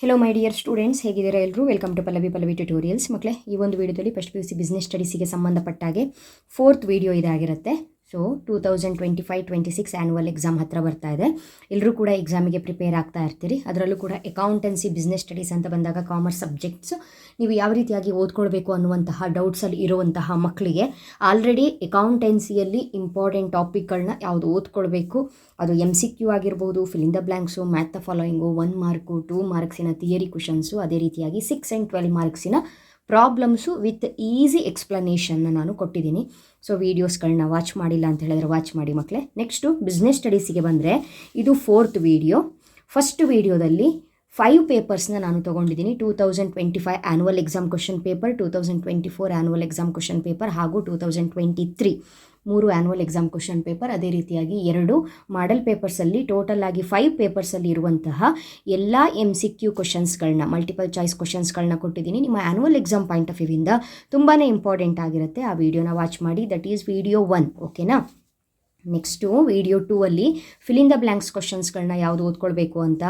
Hello my dear students, ಹೇಗಿದ್ದೀರಾ ಎಲ್ಲರೂ? Welcome to Pallavi tutorials. ಮಕ್ಕಳೇ, ಈ ಒಂದು ವಿಡಿಯೋದಲ್ಲಿ ಫಸ್ಟ್ PUC ಬಿಸ್ನೆಸ್ ಸ್ಟಡೀಸಿಗೆ ಸಂಬಂಧಪಟ್ಟಾಗೆ 4th ವಿಡಿಯೋ ಇದಾಗಿರುತ್ತೆ. ಸೊ 2025-26 ಆ್ಯನ್ಯುವಲ್ ಎಕ್ಸಾಮ್ ಹತ್ತಿರ ಬರ್ತಾ ಇದೆ. ಎಲ್ಲರೂ ಕೂಡ ಎಕ್ಸಾಮಿಗೆ ಪ್ರಿಪೇರ್ ಆಗ್ತಾ ಇರ್ತೀರಿ. ಅದರಲ್ಲೂ ಕೂಡ ಅಕೌಂಟೆನ್ಸಿ ಬಿಸ್ನೆಸ್ ಸ್ಟಡೀಸ್ ಅಂತ ಬಂದಾಗ ಕಾಮರ್ಸ್ ಸಬ್ಜೆಕ್ಟ್ಸ್ ನೀವು ಯಾವ ರೀತಿಯಾಗಿ ಓದ್ಕೊಳ್ಬೇಕು ಅನ್ನುವಂತಹ ಡೌಟ್ಸಲ್ಲಿ ಇರುವಂತಹ ಮಕ್ಕಳಿಗೆ ಆಲ್ರೆಡಿ ಅಕೌಂಟೆನ್ಸಿಯಲ್ಲಿ ಇಂಪಾರ್ಟೆಂಟ್ ಟಾಪಿಕ್ಗಳನ್ನ ಯಾವುದು ಓದ್ಕೊಳ್ಬೇಕು, ಅದು MCQ ಆಗಿರ್ಬೋದು, fill in the blanks, match the following, 1 mark, 2 ಮಾರ್ಕ್ಸಿನ ಥಿಯರಿ ಕ್ವಶನ್ಸು, ಅದೇ ರೀತಿಯಾಗಿ 6 and 12 ಮಾರ್ಕ್ಸಿನ ಪ್ರಾಬ್ಲಮ್ಸು ವಿತ್ ಈಸಿ ಎಕ್ಸ್ಪ್ಲನೇಷನ್ನ ನಾನು ಕೊಟ್ಟಿದ್ದೀನಿ. ಸೊ ವೀಡಿಯೋಸ್ಗಳನ್ನ ವಾಚ್ ಮಾಡಿಲ್ಲ ಅಂತ ಹೇಳಿದ್ರೆ ವಾಚ್ ಮಾಡಿ ಮಕ್ಕಳೇ. ನೆಕ್ಸ್ಟು ಬಿಸ್ನೆಸ್ ಸ್ಟಡೀಸಿಗೆ ಬಂದರೆ ಇದು 4th ವಿಡಿಯೋ. ಫಸ್ಟ್ ವಿಡಿಯೋದಲ್ಲಿ 5 ಪೇಪರ್ಸ್ನ ನಾನು ತೊಗೊಂಡಿದ್ದೀನಿ. 2025 annual exam question paper, 2024 annual exam question paper ಹಾಗೂ 2023 3 ಆ್ಯನ್ಯುವಲ್ ಎಕ್ಸಾಮ್ ಕ್ವಶನ್ ಪೇಪರ್, ಅದೇ ರೀತಿಯಾಗಿ 2 ಮಾಡೆಲ್ ಪೇಪರ್ಸಲ್ಲಿ ಟೋಟಲ್ ಆಗಿ 5 ಪೇಪರ್ಸಲ್ಲಿ ಇರುವಂತಹ ಎಲ್ಲ MCQ ಕ್ವಶನ್ಸ್ಗಳನ್ನ, ಮಲ್ಟಿಪಲ್ ಚಾಯ್ಸ್ ಕ್ವಶನ್ಸ್ಗಳನ್ನ ಕೊಟ್ಟಿದ್ದೀನಿ. ನಿಮ್ಮ ಆ್ಯನ್ಯುವಲ್ ಎಕ್ಸಾಮ್ ಪಾಯಿಂಟ್ ಆಫ್ ವ್ಯೂವಿಂದ ತುಂಬಾ ಇಂಪಾರ್ಟೆಂಟ್ ಆಗಿರುತ್ತೆ. ಆ ವಿಡಿಯೋನ ವಾಚ್ ಮಾಡಿ. That is video 1. ಓಕೆನಾ? ನೆಕ್ಸ್ಟು ವಿಡಿಯೋ 2 ಅಲ್ಲಿ ಫಿಲ್ ಇನ್ ದ ಬ್ಲ್ಯಾಂಕ್ಸ್ ಕ್ವಶನ್ಸ್ಗಳನ್ನ ಯಾವುದು ಓದ್ಕೊಳ್ಬೇಕು ಅಂತ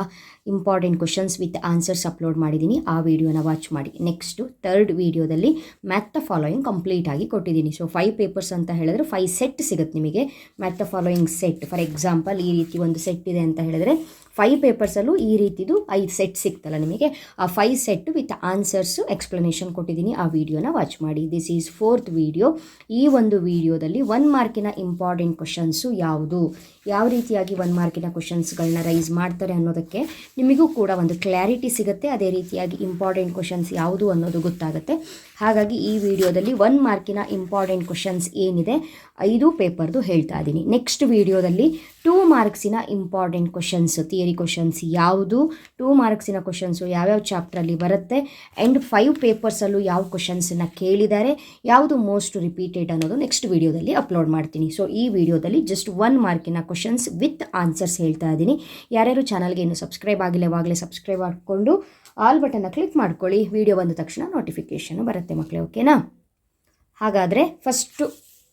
important questions with answers upload ಮಾಡಿದ್ದೀನಿ. ಆ ವಿಡಿಯೋನ ವಾಚ್ ಮಾಡಿ. ನೆಕ್ಸ್ಟು 3rd ವಿಡಿಯೋದಲ್ಲಿ ಮ್ಯಾಥ್ ದ ಫಾಲೋಯಿಂಗ್ ಕಂಪ್ಲೀಟ್ ಆಗಿ ಕೊಟ್ಟಿದ್ದೀನಿ. ಸೊ 5 ಪೇಪರ್ಸ್ ಅಂತ ಹೇಳಿದ್ರೆ 5 ಸೆಟ್ ಸಿಗುತ್ತೆ ನಿಮಗೆ. Math the following set, for example ಈ ರೀತಿ ಒಂದು ಸೆಟ್ ಇದೆ ಅಂತ ಹೇಳಿದ್ರೆ 5 ಪೇಪರ್ಸಲ್ಲೂ ಈ ರೀತಿದು 5 ಸೆಟ್ ಸಿಗ್ತಲ್ಲ ನಿಮಗೆ. ಆ 5 ಸೆಟ್ ವಿತ್ ಆನ್ಸರ್ಸು ಎಕ್ಸ್ಪ್ಲನೇಷನ್ ಕೊಟ್ಟಿದ್ದೀನಿ. ಆ ವಿಡಿಯೋನ ವಾಚ್ ಮಾಡಿ. This is 4th video. ಈ ಒಂದು ವಿಡಿಯೋದಲ್ಲಿ 1 ಮಾರ್ಕಿನ ಇಂಪಾರ್ಟೆಂಟ್ ಕ್ವಶನ್ಸು ಯಾವುದು, ಯಾವ ರೀತಿಯಾಗಿ 1 ಮಾರ್ಕಿನ ಕ್ವಶನ್ಸ್ಗಳನ್ನ ರೈಸ್ ಮಾಡ್ತಾರೆ ಅನ್ನೋದಕ್ಕೆ ನಿಮಗೂ ಕೂಡ ಒಂದು ಕ್ಲಾರಿಟಿ ಸಿಗುತ್ತೆ. ಅದೇ ರೀತಿಯಾಗಿ ಇಂಪಾರ್ಟೆಂಟ್ ಕ್ವಶನ್ಸ್ ಯಾವುದು ಅನ್ನೋದು ಗೊತ್ತಾಗುತ್ತೆ. ಹಾಗಾಗಿ ಈ ವಿಡಿಯೋದಲ್ಲಿ 1 ಮಾರ್ಕಿನ ಇಂಪಾರ್ಟೆಂಟ್ ಕ್ವಶನ್ಸ್ ಏನಿದೆ 5 ಪೇಪರ್ದು ಹೇಳ್ತಾ ಇದ್ದೀನಿ. ನೆಕ್ಸ್ಟ್ ವಿಡಿಯೋದಲ್ಲಿ 2 ಮಾರ್ಕ್ಸಿನ ಇಂಪಾರ್ಟೆಂಟ್ ಕ್ವಶನ್ಸ್, ಥಿಯರಿ ಕ್ವಶನ್ಸ್ ಯಾವುದು, 2 ಮಾರ್ಕ್ಸಿನ ಕ್ವಶನ್ಸು ಯಾವ್ಯಾವ ಚಾಪ್ಟ್ರಲ್ಲಿ ಬರುತ್ತೆ, ಆ್ಯಂಡ್ 5 ಪೇಪರ್ಸಲ್ಲೂ ಯಾವ ಕ್ವಶನ್ಸನ್ನು ಕೇಳಿದ್ದಾರೆ, ಯಾವುದು ಮೋಸ್ಟ್ ರಿಪೀಟೆಡ್ ಅನ್ನೋದು ನೆಕ್ಸ್ಟ್ ವಿಡಿಯೋದಲ್ಲಿ ಅಪ್ಲೋಡ್ ಮಾಡ್ತೀನಿ. ಸೊ ಈ ವಿಡಿಯೋದಲ್ಲಿ ಜಸ್ಟ್ 1 ಮಾರ್ಕಿನ ಕ್ವಶನ್ಸ್ ವಿತ್ ಆನ್ಸರ್ಸ್ ಹೇಳ್ತಾ ಇದ್ದೀನಿ. ಯಾರ್ಯಾರು ಚಾನಲ್ಗೆ ಇನ್ನೂ ಸಬ್ಸ್ಕ್ರೈಬ್ ಆಗಿಲ್ಲ ಆವಾಗಲೇ ಸಬ್ಸ್ಕ್ರೈಬ್ ಮಾಡಿಕೊಂಡು ಆಲ್ ಬಟನ್ನ ಕ್ಲಿಕ್ ಮಾಡ್ಕೊಳ್ಳಿ. ವಿಡಿಯೋ ಬಂದ ತಕ್ಷಣ ನೋಟಿಫಿಕೇಷನ್ ಬರುತ್ತೆ ಮಕ್ಕಳೇ. ಓಕೆನಾ? ಹಾಗಾದರೆ first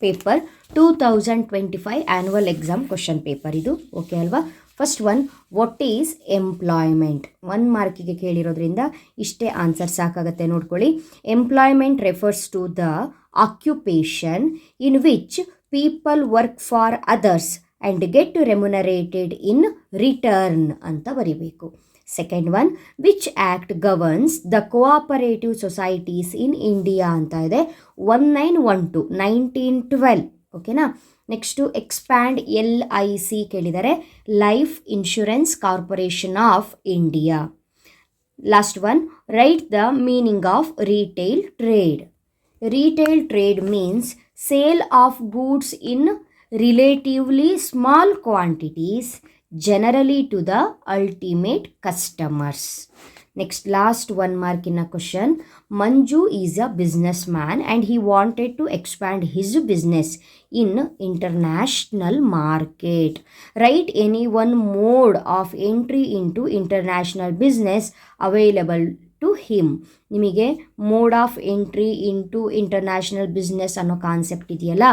paper 2025 annual exam question paper ಇದು. ಓಕೆ ಅಲ್ವಾ? First one, what is employment? 1 ಮಾರ್ಕಿಗೆ ಕೇಳಿರೋದ್ರಿಂದ ಇಷ್ಟೇ ಆನ್ಸರ್ ಸಾಕಾಗುತ್ತೆ. ನೋಡ್ಕೊಳ್ಳಿ. Employment refers to the occupation in which people work for others and get remunerated in return ಅಂತ ಬರಿಬೇಕು. Second one, which act governs the cooperative societies in India ಅಂತ ಇದೆ. 1912 1912. ಓಕೆನಾ? ನೆಕ್ಸ್ಟು ಎಕ್ಸ್ಪ್ಯಾಂಡ್ LIC ಕೇಳಿದರೆ, life insurance corporation of India. Last one, right the meaning of retail trade. Retail trade means sale of goods in relatively small quantities generally to the ultimate customers. Next, last 1 markina question. Manju is a businessman and he wanted to expand his business in international market. Write any one mode of entry into international business available to him. ನಿಮಗೆ mode of entry into international business ಅನ್ನೋ concept ಇದೆಯಲ್ಲ,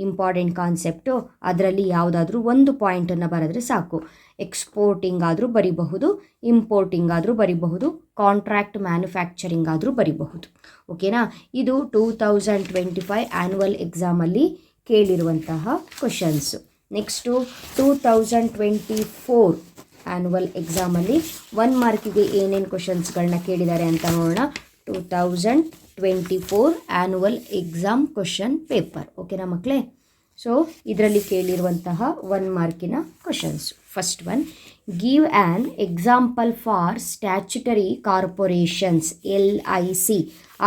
important concept, ಅದರಲ್ಲಿ ಯಾವುದಾದ್ರೂ ಒಂದು ಪಾಯಿಂಟನ್ನು ಬರೆದ್ರೆ ಸಾಕು. Exporting ಆದರೂ ಬರಿಬಹುದು, importing ಆದರೂ ಬರಿಬಹುದು, ಕಾಂಟ್ರಾಕ್ಟ್ ಮ್ಯಾನುಫ್ಯಾಕ್ಚರಿಂಗ್ ಆದರೂ ಬರಿಬಹುದು. ಓಕೆನಾ? ಇದು 2025 ಆ್ಯನ್ಯುವಲ್ ಎಕ್ಸಾಮಲ್ಲಿ ಕೇಳಿರುವಂತಹ ಕ್ವಶನ್ಸು. ನೆಕ್ಸ್ಟು 2024 ಆ್ಯನ್ಯುವಲ್ ಎಕ್ಸಾಮಲ್ಲಿ 1 ಮಾರ್ಕಿಗೆ ಏನೇನು ಕ್ವಶನ್ಸ್ಗಳನ್ನ ಕೇಳಿದ್ದಾರೆ ಅಂತ ನೋಡೋಣ. 2024 ಆ್ಯನ್ಯುವಲ್ ಎಕ್ಸಾಮ್ ಕ್ವಶನ್ ಪೇಪರ್. ಓಕೆನಾ ಮಕ್ಕಳೇ? ಸೊ ಇದರಲ್ಲಿ ಕೇಳಿರುವಂತಹ 1 ಮಾರ್ಕಿನ questions. First one, give an example for statutory corporations LIC.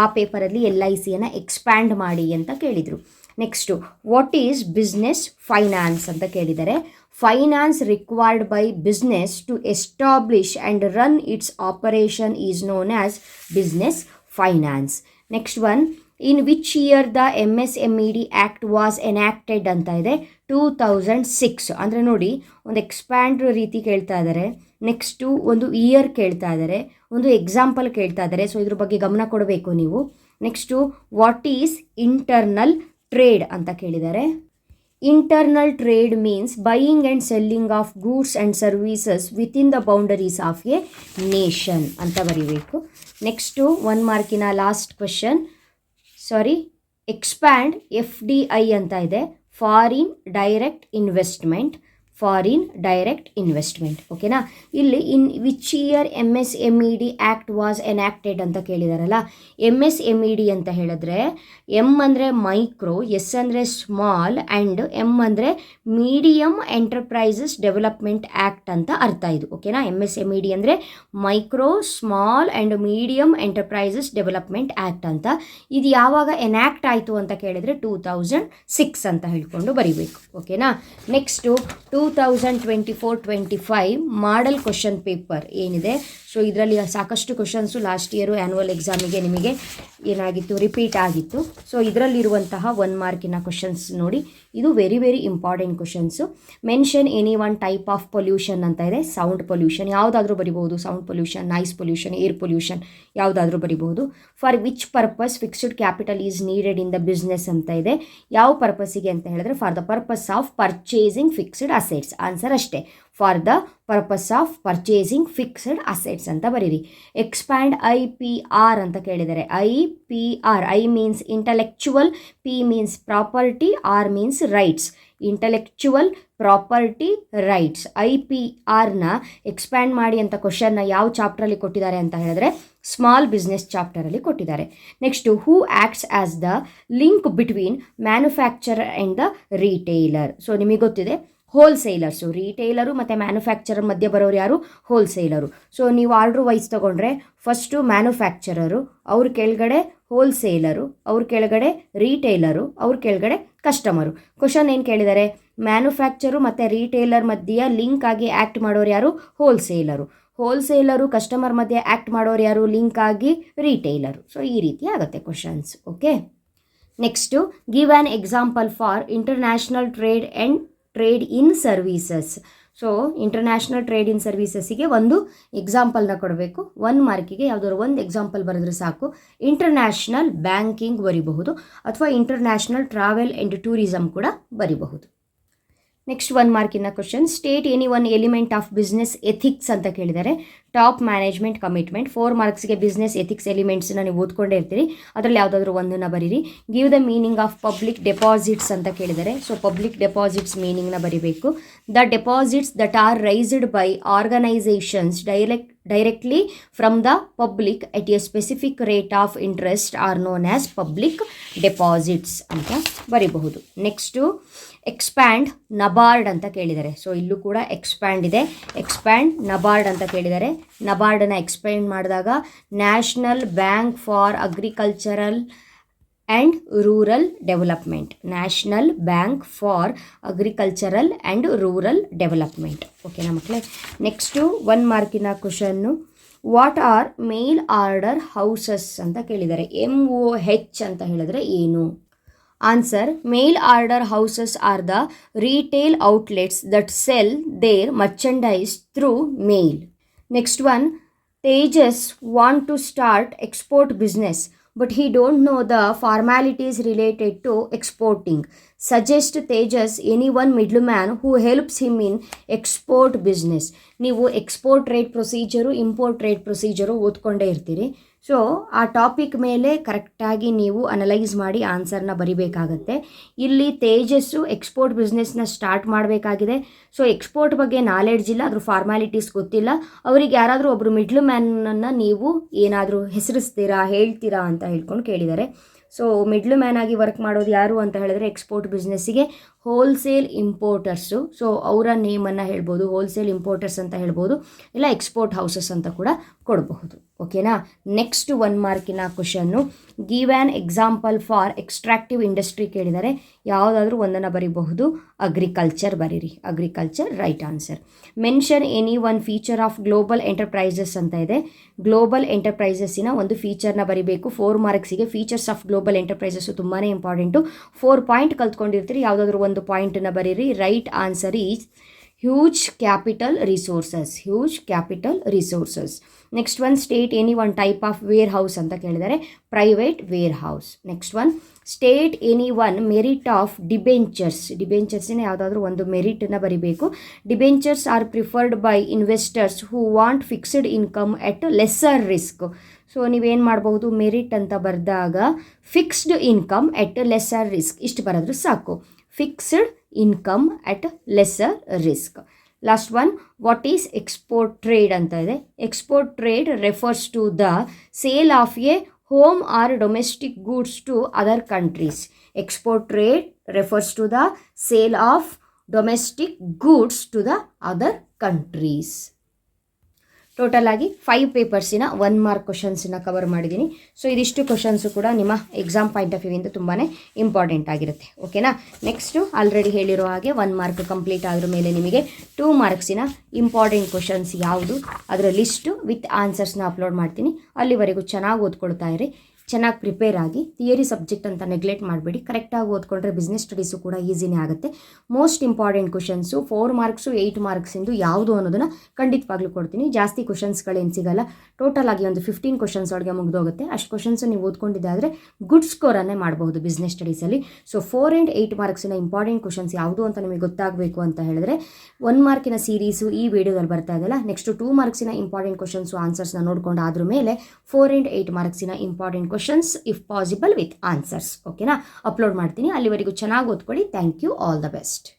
ಆ ಪೇಪರಲ್ಲಿ LICಯನ್ನು ಎಕ್ಸ್ಪ್ಯಾಂಡ್ ಮಾಡಿ ಅಂತ ಕೇಳಿದರು. Next, what is business finance ಅಂತ ಕೇಳಿದ್ದಾರೆ. Finance required by business to establish and run its operation is known as business finance. Next one, in which year the MSMED Act was enacted ಅಂತ ಇದೆ. 2006. ಅಂದರೆ ನೋಡಿ, ಒಂದು ಎಕ್ಸ್ಪ್ಯಾಂಡ್ ರೀತಿ ಕೇಳ್ತಾ ಇದ್ದಾರೆ, ನೆಕ್ಸ್ಟು ಒಂದು ಇಯರ್ ಕೇಳ್ತಾ ಇದ್ದಾರೆ, ಒಂದು ಎಕ್ಸಾಂಪಲ್ ಕೇಳ್ತಾ ಇದ್ದಾರೆ. ಸೊ ಇದ್ರ ಬಗ್ಗೆ ಗಮನ ಕೊಡಬೇಕು ನೀವು. Next, what is internal trade ಅಂತ ಕೇಳಿದ್ದಾರೆ. Internal trade means buying and selling of goods and services within the boundaries of a nation ಅಂತ ಬರೀಬೇಕು. ನೆಕ್ಸ್ಟು 1 ಮಾರ್ಕಿನ ಲಾಸ್ಟ್ ಕ್ವೆಶನ್, ಎಕ್ಸ್ಪ್ಯಾಂಡ್ FDI ಅಂತ ಇದೆ, ಫಾರಿನ್ ಡೈರೆಕ್ಟ್ ಇನ್ವೆಸ್ಟ್ಮೆಂಟ್. ಓಕೆನಾ. ಇಲ್ಲಿ in which year MSMED act was enacted ಅಂತ ಕೇಳಿದಾರಲ್ಲ. MSMED ಅಂತ ಹೇಳಿದ್ರೆ M ಅಂದರೆ ಮೈಕ್ರೋ, S ಅಂದರೆ ಸ್ಮಾಲ್ ಆ್ಯಂಡ್ M ಅಂದರೆ ಮೀಡಿಯಮ್ ಎಂಟರ್ಪ್ರೈಸಸ್ ಡೆವಲಪ್ಮೆಂಟ್ ಆ್ಯಕ್ಟ್ ಅಂತ ಅರ್ಥ ಇದು. ಓಕೆನಾ. MSMED ಅಂದರೆ micro, small and medium enterprises development act ಅಂತ. ಇದು ಯಾವಾಗ ಎನ್ಯಾಕ್ಟ್ ಆಯಿತು ಅಂತ ಕೇಳಿದರೆ 2006 ಅಂತ ಹೇಳ್ಕೊಂಡು ಬರೀಬೇಕು. ಓಕೆನಾ. ನೆಕ್ಸ್ಟು 2024-25 ಮಾಡಲ್ ಕ್ವಶನ್ ಪೇಪರ್ ಏನಿದೆ, ಸೊ ಇದರಲ್ಲಿ ಸಾಕಷ್ಟು ಕ್ವಶನ್ಸು ಲಾಸ್ಟ್ ಇಯರು ಆ್ಯನ್ಯುವಲ್ ಎಕ್ಸಾಮಿಗೆ ನಿಮಗೆ ಏನಾಗಿತ್ತು, ರಿಪೀಟ್ ಆಗಿತ್ತು. ಸೊ ಇದರಲ್ಲಿರುವಂತಹ 1 ಮಾರ್ಕಿನ ಕ್ವಶನ್ಸ್ ನೋಡಿ, ಇದು very important questions. Mention any one type of pollution ಅಂತ ಇದೆ. ಸೌಂಡ್ ಪೊಲ್ಯೂಷನ್ ಯಾವುದಾದ್ರೂ ಬರಿಬಹುದು, sound pollution, noise pollution, air pollution ಯಾವುದಾದ್ರೂ ಬರಿಬಹುದು. For which purpose fixed capital is needed in the business ಅಂತ ಇದೆ. ಯಾವ ಪರ್ಪಸ್ಸಿಗೆ ಅಂತ ಹೇಳಿದ್ರೆ for the purpose of purchasing fixed assets. Answer ಅಷ್ಟೇ, for the purpose of purchasing fixed assets ಅಂತ ಬರೀರಿ. ಎಕ್ಸ್ಪ್ಯಾಂಡ್ IPR ಅಂತ ಕೇಳಿದರೆ, IPR, I means intellectual, P means property, R means rights. Intellectual property rights. IPRನ ಎಕ್ಸ್ಪ್ಯಾಂಡ್ ಮಾಡಿ ಅಂತ ಕ್ವಶನ್ನ ಯಾವ ಚಾಪ್ಟ್ರಲ್ಲಿ ಕೊಟ್ಟಿದ್ದಾರೆ ಅಂತ ಹೇಳಿದ್ರೆ ಸ್ಮಾಲ್ ಬಿಸ್ನೆಸ್ ಚಾಪ್ಟರಲ್ಲಿ ಕೊಟ್ಟಿದ್ದಾರೆ. Next who acts as the link between manufacturer and the retailer. So ನಿಮಗೆ ಗೊತ್ತಿದೆ, ಹೋಲ್ಸೇಲರ್ಸು, ರೀಟೇಲರು ಮತ್ತು ಮ್ಯಾನುಫ್ಯಾಕ್ಚರರ್ ಮಧ್ಯೆ ಬರೋರು ಯಾರು, ಹೋಲ್ಸೇಲರು. ಸೊ ನೀವು ಆರ್ಡ್ರ್ ವೈಸ್ ತೊಗೊಂಡ್ರೆ ಫಸ್ಟು ಮ್ಯಾನುಫ್ಯಾಕ್ಚರರು, ಅವ್ರ ಕೆಳಗಡೆ ಹೋಲ್ಸೇಲರು, ಅವ್ರ ಕೆಳಗಡೆ ರೀಟೇಲರು, ಅವ್ರ ಕೆಳಗಡೆ ಕಸ್ಟಮರು. ಕ್ವಶನ್ ಏನು ಕೇಳಿದ್ದಾರೆ, ಮ್ಯಾನುಫ್ಯಾಕ್ಚರು ಮತ್ತು ರೀಟೇಲರ್ ಮಧ್ಯೆ ಲಿಂಕ್ ಆಗಿ ಆ್ಯಕ್ಟ್ ಮಾಡೋರು ಯಾರು, ಹೋಲ್ಸೇಲರು ಕಸ್ಟಮರ್ ಮಧ್ಯೆ ಆ್ಯಕ್ಟ್ ಮಾಡೋರು ಯಾರು, ಲಿಂಕ್ ಆಗಿ ರೀಟೇಲರು. ಸೊ ಈ ರೀತಿ ಆಗುತ್ತೆ questions. Okay. Next give an example for international trade in services. So international trade in ಸರ್ವೀಸಸ್ಸಿಗೆ ಒಂದು ಎಕ್ಸಾಂಪಲ್ನ ಕೊಡಬೇಕು. 1 ಮಾರ್ಕಿಗೆ ಯಾವುದಾದ್ರು ಒಂದು ಎಕ್ಸಾಂಪಲ್ ಬರೆದ್ರೆ ಸಾಕು. ಇಂಟರ್ನ್ಯಾಷನಲ್ ಬ್ಯಾಂಕಿಂಗ್ ಬರಿಬಹುದು, ಅಥವಾ ಇಂಟರ್ನ್ಯಾಷನಲ್ ಟ್ರಾವೆಲ್ ಆ್ಯಂಡ್ ಟೂರಿಸಮ್ ಕೂಡ ಬರಿಬಹುದು. ನೆಕ್ಸ್ಟ್ 1 ಮಾರ್ಕಿನ question, state any one element of business ethics ಅಂತ ಕೇಳಿದ್ದಾರೆ. Top management commitment. 4 ಮಾರ್ಕ್ಸ್ಗೆ ಬಿಸ್ನೆಸ್ ಎಥಿಕ್ಸ್ ಎಲಿಮೆಂಟ್ಸ್ನ ನೀವು ಓದ್ಕೊಂಡೇ ಇರ್ತೀರಿ, ಅದರಲ್ಲಿ ಯಾವುದಾದ್ರೂ ಒಂದನ್ನು ಬರೀರಿ. Give the meaning of public deposits ಅಂತ ಕೇಳಿದ್ದಾರೆ. ಸೊ ಪಬ್ಲಿಕ್ ಡೆಪಾಸಿಟ್ಸ್ ಮೀನಿಂಗ್ನ ಬರೀಬೇಕು. The deposits that are raised by organisations directly from the public at a specific rate of interest are known as public deposits ಅಂತ ಬರೀಬಹುದು. Next expand NABARD ಅಂತ ಕೇಳಿದ್ದಾರೆ. So ಇಲ್ಲೂ ಕೂಡ expand ಇದೆ. ಎಕ್ಸ್ಪ್ಯಾಂಡ್ ನಬಾರ್ಡ್ ಅಂತ ಕೇಳಿದ್ದಾರೆ. ನಬಾರ್ಡನ್ನು ಎಕ್ಸ್ಪ್ಯಾಂಡ್ ಮಾಡಿದಾಗ national bank for agricultural and rural development. National bank for agricultural and rural development. ಓಕೆನಾ ಮಕ್ಕಳೇ. ನೆಕ್ಸ್ಟು 1 ಮಾರ್ಕಿನ question, what are mail order houses ಅಂತ ಕೇಳಿದ್ದಾರೆ. MOH ಅಂತ ಹೇಳಿದ್ರೆ ಏನು? Answer, mail order houses are the retail outlets that sell their merchandise through mail. Next 1, Tejas want to start export business but he don't know the formalities related to exporting. Suggest Tejas any one middleman who helps him in export business. ನೀವು export trade procedure, import trade procedure ಓದ್ಕೊಂಡೇ ಇರ್ತೀರಿ. So ಆ topic ಮೇಲೆ ಕರೆಕ್ಟಾಗಿ ನೀವು analyse ಮಾಡಿ ಆನ್ಸರ್ನ ಬರಿಬೇಕಾಗತ್ತೆ. ಇಲ್ಲಿ ತೇಜಸ್ಸು ಎಕ್ಸ್ಪೋರ್ಟ್ ಬಿಸ್ನೆಸ್ನ ಸ್ಟಾರ್ಟ್ ಮಾಡಬೇಕಾಗಿದೆ. ಸೊ ಎಕ್ಸ್ಪೋರ್ಟ್ ಬಗ್ಗೆ ನಾಲೆಡ್ಜ್ ಇಲ್ಲ, ಅದ್ರ ಫಾರ್ಮ್ಯಾಲಿಟೀಸ್ ಗೊತ್ತಿಲ್ಲ. ಅವರಿಗೆ ಯಾರಾದರೂ ಒಬ್ಬರು ಮಿಡ್ಲ್ ಮ್ಯಾನನ್ನು ನೀವು ಏನಾದರೂ ಹೆಸರಿಸ್ತೀರಾ, ಹೇಳ್ತೀರಾ ಅಂತ ಹೇಳ್ಕೊಂಡು ಕೇಳಿದ್ದಾರೆ. ಸೊ ಮಿಡ್ಲ್ ಮ್ಯಾನ್ ಆಗಿ ವರ್ಕ್ ಮಾಡೋದು ಯಾರು ಅಂತ ಹೇಳಿದ್ರೆ ಎಕ್ಸ್ಪೋರ್ಟ್ ಬಿಸ್ನೆಸ್ಸಿಗೆ ಹೋಲ್ಸೇಲ್ ಇಂಪೋರ್ಟರ್ಸು. ಸೊ ಅವರ ನೇಮನ್ನು ಹೇಳ್ಬೋದು, ಹೋಲ್ಸೇಲ್ ಇಂಪೋರ್ಟರ್ಸ್ ಅಂತ ಹೇಳ್ಬೋದು, ಇಲ್ಲ ಎಕ್ಸ್ಪೋರ್ಟ್ ಹೌಸಸ್ ಅಂತ ಕೂಡ ಕೊಡಬಹುದು. ಓಕೆನಾ. ನೆಕ್ಸ್ಟ್ 1 ಮಾರ್ಕಿನ question, give an example for extractive industry ಕೇಳಿದರೆ ಯಾವುದಾದ್ರೂ ಒಂದನ್ನು ಬರೀಬಹುದು. ಅಗ್ರಿಕಲ್ಚರ್ ಬರೀರಿ. Agriculture right answer. Mention any one feature of global enterprises ಅಂತ ಇದೆ. ಗ್ಲೋಬಲ್ ಎಂಟರ್ಪ್ರೈಸಸ್ಸಿನ ಒಂದು ಫೀಚರ್ನ ಬರೀಬೇಕು. 4 ಮಾರ್ಕ್ಸಿಗೆ ಫೀಚರ್ಸ್ ಆಫ್ ಗ್ಲೋಬಲ್ ಎಂಟರ್ಪ್ರೈಸಸ್ಸು ತುಂಬಾ ಇಂಪಾರ್ಟೆಂಟು. 4 ಪಾಯಿಂಟ್ ಕಲ್ತ್ಕೊಂಡಿರ್ತೀರಿ, ಯಾವುದಾದ್ರೂ ಒಂದು ಪಾಯಿಂಟನ್ನು ಬರೀರಿ. Right answer is huge capital resources. Next one, state any one type of warehouse ಅಂತ ಕೇಳಿದರೆ private wear house. Next one, state any one merit of ಡಿಬೆಂಚರ್ಸಿನ ಯಾವುದಾದ್ರೂ ಒಂದು ಮೆರಿಟನ್ನು ಬರಿಬೇಕು. Debentures are preferred by investors who want fixed income at lesser risk. So ನೀವೇನು ಮಾಡಬಹುದು, merit ಅಂತ ಬರೆದಾಗ fixed income at lesser risk ಇಷ್ಟು ಬರೆದ್ರು ಸಾಕು. Fixed income at lesser risk. Last one, what is export trade ಅಂತ ಇದೆ. Export trade refers to the sale of a home or domestic goods to other countries. Export trade refers to the sale of domestic goods to the other countries. Total ಆಗಿ 5 ಪೇಪರ್ಸಿನ 1 mark ಕ್ವಶನ್ಸನ್ನ cover ಮಾಡಿದ್ದೀನಿ. So ಇದಿಷ್ಟು questions ಕೂಡ ನಿಮ್ಮ exam point of ವ್ಯೂವಿಂದ ತುಂಬಾ important ಆಗಿರುತ್ತೆ. ಓಕೆನಾ. ನೆಕ್ಸ್ಟು ಆಲ್ರೆಡಿ ಹೇಳಿರೋ ಹಾಗೆ 1 ಮಾರ್ಕ್ ಕಂಪ್ಲೀಟ್ ಆದ್ರ ಮೇಲೆ ನಿಮಗೆ 2 ಮಾರ್ಕ್ಸಿನ ಇಂಪಾರ್ಟೆಂಟ್ ಕ್ವಶನ್ಸ್ ಯಾವುದು ಅದರ ಲಿಸ್ಟು ವಿತ್ ಆನ್ಸರ್ಸ್ನ ಅಪ್ಲೋಡ್ ಮಾಡ್ತೀನಿ. ಅಲ್ಲಿವರೆಗೂ ಚೆನ್ನಾಗಿ ಓದ್ಕೊಳ್ತಾ ಇರಿ, ಚೆನ್ನಾಗಿ ಪ್ರಿಪೇರ್ ಆಗಿ. ಥಿಯರಿ ಸಬ್ಜೆಕ್ಟ್ ಅಂತ ನೆಗ್ಲೆಕ್ಟ್ ಮಾಡಬೇಡಿ. ಕರೆಕ್ಟಾಗಿ ಓದ್ಕೊಂಡ್ರೆ ಬಿಸ್ನೆಸ್ ಸ್ಟಡೀಸು ಕೂಡ ಈಸಿನೇ ಆಗುತ್ತೆ. ಮೋಸ್ಟ್ ಇಂಪಾರ್ಟೆಂಟ್ ಕ್ವಶನ್ಸು 4 ಮಾರ್ಕ್ಸು 8 ಮಾರ್ಕ್ಸಿಂದು ಯಾವುದು ಅನ್ನೋದನ್ನು ಖಂಡಿತವಾಗ್ಲೂ ಕೊಡ್ತೀನಿ. ಜಾಸ್ತಿ ಕ್ವಶನ್ಸ್ಗಳೇನು ಸಿಗಲ್ಲ. ಟೋಟಲ್ ಆಗಿ ಒಂದು 15 ಕ್ವಶನ್ಸ್ ಒಳಗೆ ಮುಗಿದೋಗುತ್ತೆ. ಅಷ್ಟು ಕ್ವಶನ್ಸು ನೀವು ಓದ್ಕೊಂಡಿದ್ದಾದರೆ ಗುಡ್ ಸ್ಕೋರನ್ನೇ ಮಾಡಬಹುದು ಬಿಸ್ನೆಸ್ ಸ್ಟಡೀಸಲ್ಲಿ. ಸೊ 4 ಆ್ಯಂಡ್ 8 ಮಾರ್ಕ್ಸಿನ ಇಂಪಾರ್ಟೆಂಟ್ ಕ್ವಶನ್ಸ್ ಯಾವುದು ಅಂತ ನಿಮಗೆ ಗೊತ್ತಾಗಬೇಕು ಅಂತ ಹೇಳಿದ್ರೆ 1 ಮಾರ್ಕಿನ ಸೀರೀಸು ಈ ವಿಡಿಯೋದಲ್ಲಿ ಬರ್ತಾ ಇದೆಯಲ್ಲ, ನೆಕ್ಸ್ಟ್ 2 ಮಾರ್ಕ್ಸಿನ ಇಂಪಾರ್ಟೆಂಟ್ ಕ್ವಶನ್ಸು ಆನ್ಸರ್ಸ್ನ ನೋಡ್ಕೊಂಡು ಆದ್ರ ಮೇಲೆ 4 ಆ್ಯಂಡ್ 8 ಮಾರ್ಕ್ಸಿನ important questions if possible with answers ಓಕೆನಾ ಅಪ್ಲೋಡ್ ಮಾಡ್ತೀನಿ. ಅಲ್ಲಿವರೆಗೂ ಚೆನ್ನಾಗಿ ಓದ್ಕೊಳ್ಳಿ. Thank you. All the best.